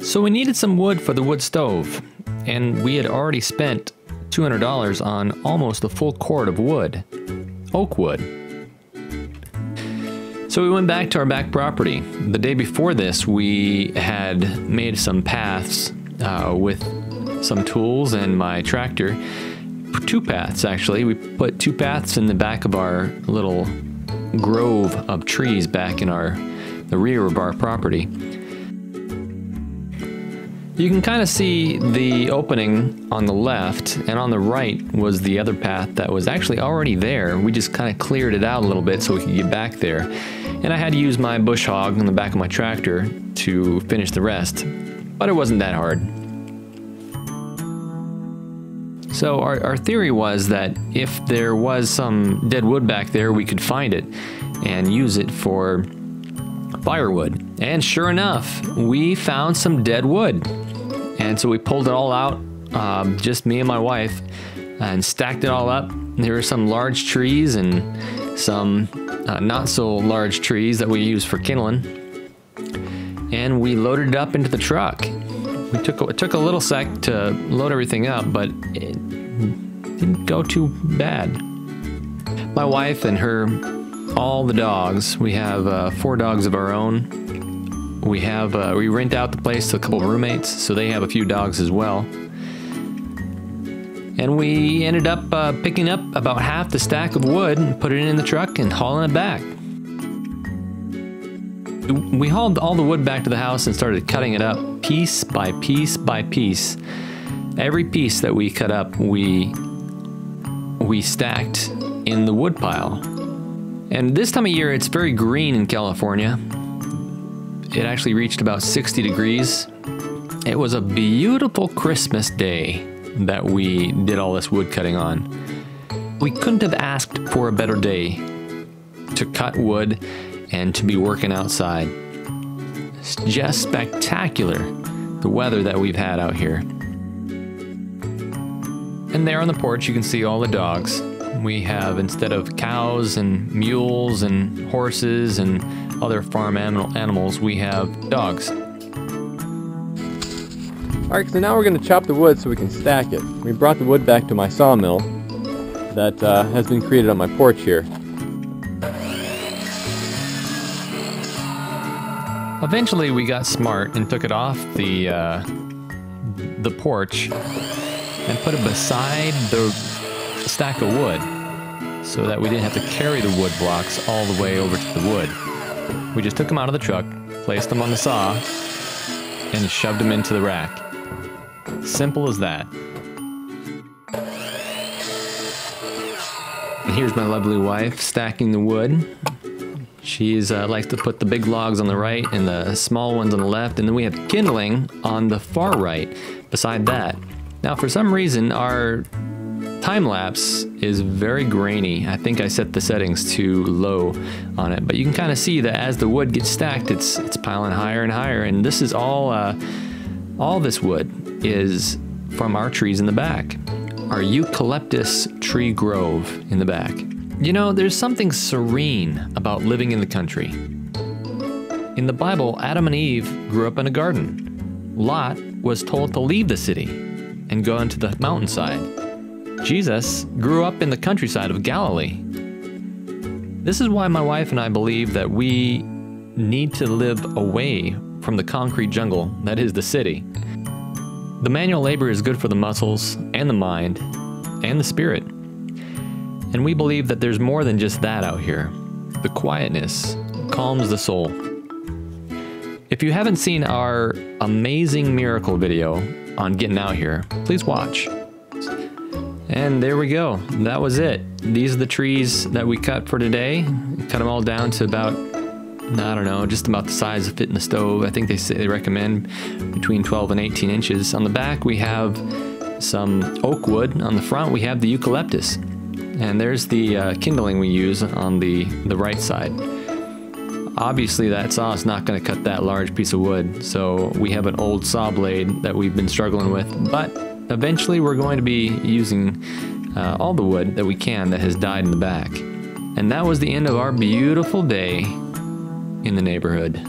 So we needed some wood for the wood stove, and we had already spent $200 on almost a full cord of wood, oak wood. So we went back to our back property. The day before this, we had made some paths with some tools and my tractor. 2 paths, actually. We put 2 paths in the back of our little grove of trees back in the rear of our property. You can kind of see the opening on the left, and on the right was the other path that was actually already there. We just kind of cleared it out a little bit so we could get back there. And I had to use my bush hog on the back of my tractor to finish the rest, but it wasn't that hard. So our theory was that if there was some dead wood back there, we could find it and use it for firewood. And sure enough, we found some dead wood. And so we pulled it all out, just me and my wife, and stacked it all up. There were some large trees and some not so large trees that we use for kindling. And we loaded it up into the truck. It took a little sec to load everything up, but it didn't go too bad. My wife and all the dogs, we have 4 dogs of our own. We rent out the place to a couple of roommates, so they have a few dogs as well. And we ended up picking up about half the stack of wood and put it in the truck and hauling it back. We hauled all the wood back to the house and started cutting it up piece by piece by piece. Every piece that we cut up, we stacked in the wood pile. And this time of year, it's very green in California. It actually reached about 60 degrees. It was a beautiful Christmas day that we did all this wood cutting on. We couldn't have asked for a better day to cut wood and to be working outside. It's just spectacular, the weather that we've had out here. And there on the porch, you can see all the dogs. We have, instead of cows and mules and horses and other farm animals, we have dogs. Alright, so now we're going to chop the wood so we can stack it. We brought the wood back to my sawmill that has been created on my porch here. Eventually we got smart and took it off the porch and put it beside the stack of wood so that we didn't have to carry the wood blocks all the way over to the wood. We just took them out of the truck, placed them on the saw, and shoved them into the rack. Simple as that. And here's my lovely wife stacking the wood. She likes to put the big logs on the right and the small ones on the left, and then we have kindling on the far right beside that. Now, for some reason, our time-lapse is very grainy. I think I set the settings too low on it, but you can kind of see that as the wood gets stacked, it's piling higher and higher, and this is all this wood is from our trees in the back, our eucalyptus tree grove in the back. You know, there's something serene about living in the country. In the Bible, Adam and Eve grew up in a garden. Lot was told to leave the city and go into the mountainside. Jesus grew up in the countryside of Galilee. This is why my wife and I believe that we need to live away from the concrete jungle that is the city. The manual labor is good for the muscles and the mind and the spirit. And we believe that there's more than just that out here. The quietness calms the soul. If you haven't seen our amazing miracle video on getting out here, please watch. And there we go. That was it. These are the trees that we cut for today. Cut them all down to about, I don't know, just about the size of fit in the stove. I think they recommend between 12 and 18 inches. On the back, we have some oak wood. On the front, we have the eucalyptus. And there's the kindling we use on the right side. Obviously, that saw is not going to cut that large piece of wood, so we have an old saw blade that we've been struggling with, but eventually we're going to be using all the wood that we can that has died in the back. And that was the end of our beautiful day in the neighborhood.